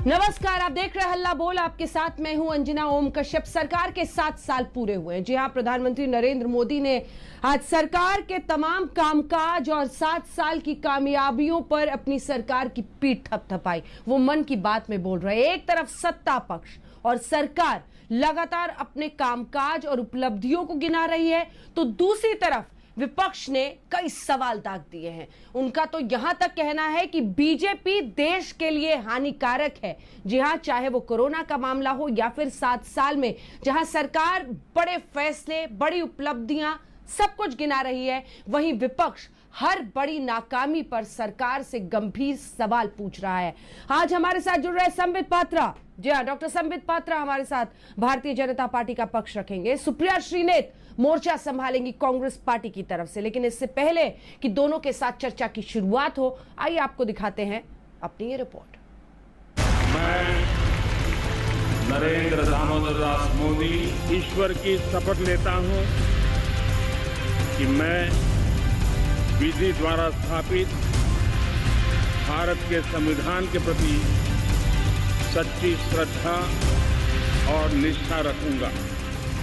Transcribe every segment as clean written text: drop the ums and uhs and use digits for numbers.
नमस्कार, आप देख रहे हैं हल्ला बोल। आपके साथ मैं हूं अंजना ओम कश्यप। सरकार के 7 साल पूरे हुए हैं। जी हां, प्रधानमंत्री नरेंद्र मोदी ने आज सरकार के तमाम कामकाज और 7 साल की कामयाबियों पर अपनी सरकार की पीठ थपथपाई। वो मन की बात में बोल रहे हैं। एक तरफ सत्ता पक्ष और सरकार लगातार अपने कामकाज और उपलब्धियों को गिना रही है, तो दूसरी तरफ विपक्ष ने कई सवाल दाग दिए हैं। उनका तो यहां तक कहना है कि बीजेपी देश के लिए हानिकारक है। जी हां, चाहे वो कोरोना का मामला हो या फिर 7 साल में जहां सरकार बड़े फैसले, बड़ी उपलब्धियां सब कुछ गिना रही है, वहीं विपक्ष हर बड़ी नाकामी पर सरकार से गंभीर सवाल पूछ रहा है। आज हमारे साथ जुड़ रहे संबित पात्रा। जी हाँ, डॉक्टर संबित पात्रा हमारे साथ भारतीय जनता पार्टी का पक्ष रखेंगे। सुप्रिया श्रीनेत मोर्चा संभालेंगी कांग्रेस पार्टी की तरफ से। लेकिन इससे पहले कि दोनों के साथ चर्चा की शुरुआत हो, आइए आपको दिखाते हैं अपनी ये रिपोर्ट। मैं नरेंद्र दामोदर दास मोदी ईश्वर की शपथ लेता हूं कि मैं विधि द्वारा स्थापित भारत के संविधान के प्रति सच्ची श्रद्धा और निष्ठा रखूंगा।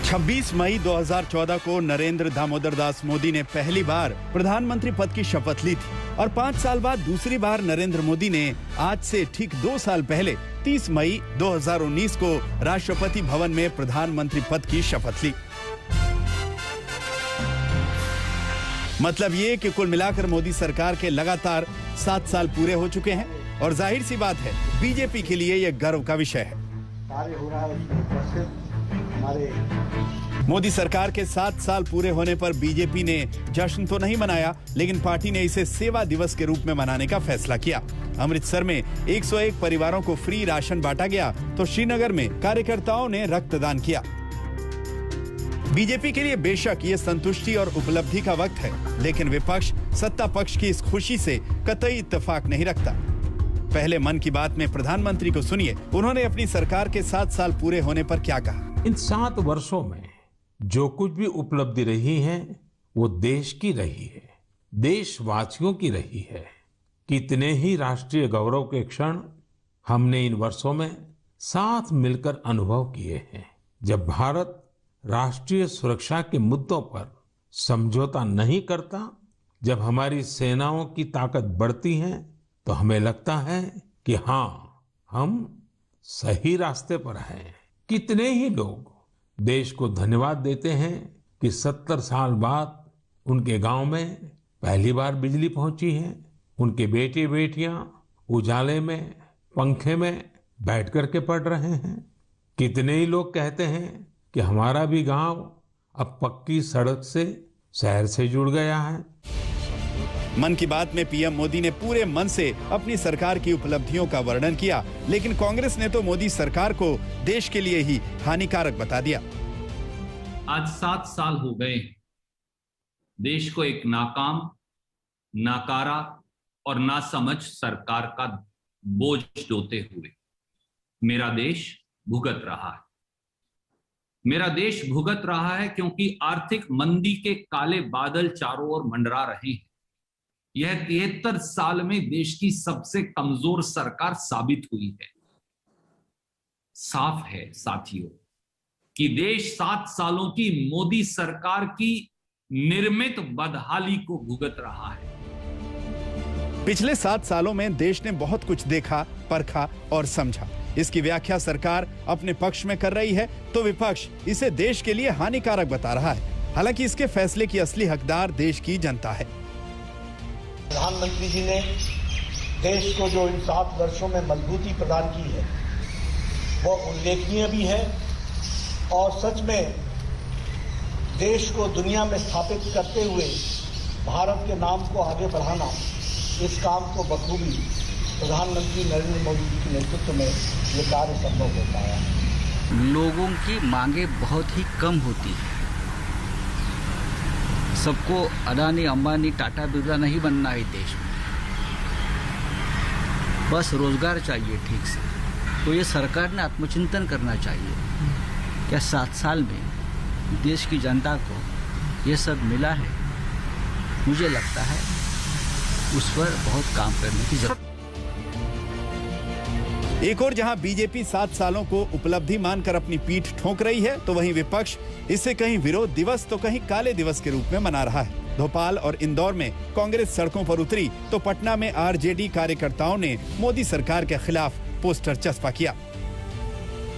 26 मई 2014 को नरेंद्र दामोदर दास मोदी ने पहली बार प्रधानमंत्री पद की शपथ ली थी और 5 साल बाद दूसरी बार नरेंद्र मोदी ने आज से ठीक 2 साल पहले 30 मई 2019 को राष्ट्रपति भवन में प्रधानमंत्री पद की शपथ ली। मतलब ये कि कुल मिलाकर मोदी सरकार के लगातार 7 साल पूरे हो चुके हैं और जाहिर सी बात है, बीजेपी के लिए यह गर्व का विषय है। मोदी सरकार के 7 साल पूरे होने पर बीजेपी ने जश्न तो नहीं मनाया, लेकिन पार्टी ने इसे सेवा दिवस के रूप में मनाने का फैसला किया। अमृतसर में 101 परिवारों को फ्री राशन बांटा गया, तो श्रीनगर में कार्यकर्ताओं ने रक्तदान किया। बीजेपी के लिए बेशक ये संतुष्टि और उपलब्धि का वक्त है, लेकिन विपक्ष सत्ता पक्ष की इस खुशी से कतई इत्तेफाक नहीं रखता। पहले मन की बात में प्रधानमंत्री को सुनिए, उन्होंने अपनी सरकार के 7 साल पूरे होने पर क्या कहा। इन 7 वर्षों में जो कुछ भी उपलब्धि रही है वो देश की रही है, देशवासियों की रही है। कितने ही राष्ट्रीय गौरव के क्षण हमने इन वर्षों में साथ मिलकर अनुभव किए हैं। जब भारत राष्ट्रीय सुरक्षा के मुद्दों पर समझौता नहीं करता, जब हमारी सेनाओं की ताकत बढ़ती है, तो हमें लगता है कि हाँ, हम सही रास्ते पर हैं। कितने ही लोग देश को धन्यवाद देते हैं कि 70 साल बाद उनके गांव में पहली बार बिजली पहुंची है। उनके बेटे बेटियां उजाले में, पंखे में बैठ करके पढ़ रहे हैं। कितने ही लोग कहते हैं कि हमारा भी गांव अब पक्की सड़क से शहर से जुड़ गया है। मन की बात में पीएम मोदी ने पूरे मन से अपनी सरकार की उपलब्धियों का वर्णन किया, लेकिन कांग्रेस ने तो मोदी सरकार को देश के लिए ही हानिकारक बता दिया। आज 7 साल हो गए देश को एक नाकाम, नाकारा और नासमझ सरकार का बोझ ढोते हुए। मेरा देश भुगत रहा है। मेरा देश भुगत रहा है क्योंकि आर्थिक मंदी के काले बादल चारों ओर मंडरा रहे हैं। यह 73 साल में देश की सबसे कमजोर सरकार साबित हुई है। साफ है साथियों कि देश 7 सालों की मोदी सरकार की निर्मित बदहाली को भुगत रहा है। पिछले 7 सालों में देश ने बहुत कुछ देखा, परखा और समझा। इसकी व्याख्या सरकार अपने पक्ष में कर रही है, तो विपक्ष इसे देश के लिए हानिकारक बता रहा है। हालांकि इसके फैसले की असली हकदार देश की जनता है। प्रधानमंत्री जी ने देश को जो इन 7 वर्षों में मजबूती प्रदान की है वो उल्लेखनीय भी है और सच में देश को दुनिया में स्थापित करते हुए भारत के नाम को आगे बढ़ाना, इस काम को बखूबी प्रधानमंत्री नरेंद्र मोदी जी के नेतृत्व में ये कार्य संभव हो पाया है। लोगों की मांगे बहुत ही कम होती है। सबको अडानी, अंबानी, टाटा, बिरला नहीं बनना है देश में। बस रोजगार चाहिए ठीक से। तो ये सरकार ने आत्मचिंतन करना चाहिए। क्या 7 साल में देश की जनता को ये सब मिला है? मुझे लगता है उस पर बहुत काम करने की जरूरत। एक और जहां बीजेपी 7 सालों को उपलब्धि मानकर अपनी पीठ ठोक रही है, तो वहीं विपक्ष इसे कहीं विरोध दिवस तो कहीं काले दिवस के रूप में मना रहा है। भोपाल और इंदौर में कांग्रेस सड़कों पर उतरी तो पटना में आरजेडी कार्यकर्ताओं ने मोदी सरकार के खिलाफ पोस्टर चस्पा किया।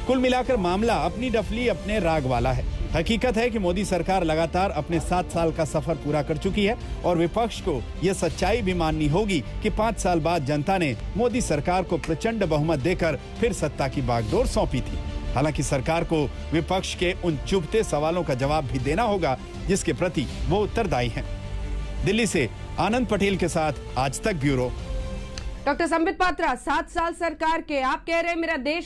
कुल मिलाकर मामला अपनी डफली अपने राग वाला है। हकीकत है कि मोदी सरकार लगातार अपने 7 साल का सफर पूरा कर चुकी है और विपक्ष को यह सच्चाई भी माननी होगी कि 5 साल बाद जनता ने मोदी सरकार को प्रचंड बहुमत देकर फिर सत्ता की बागडोर सौंपी थी। हालांकि सरकार को विपक्ष के उन चुभते सवालों का जवाब भी देना होगा जिसके प्रति वो उत्तरदायी हैं। दिल्ली से आनंद पटेल के साथ आज तक ब्यूरो। डॉक्टर संबित पात्रा, 7 साल सरकार के, आप कह रहे हैं मेरा देश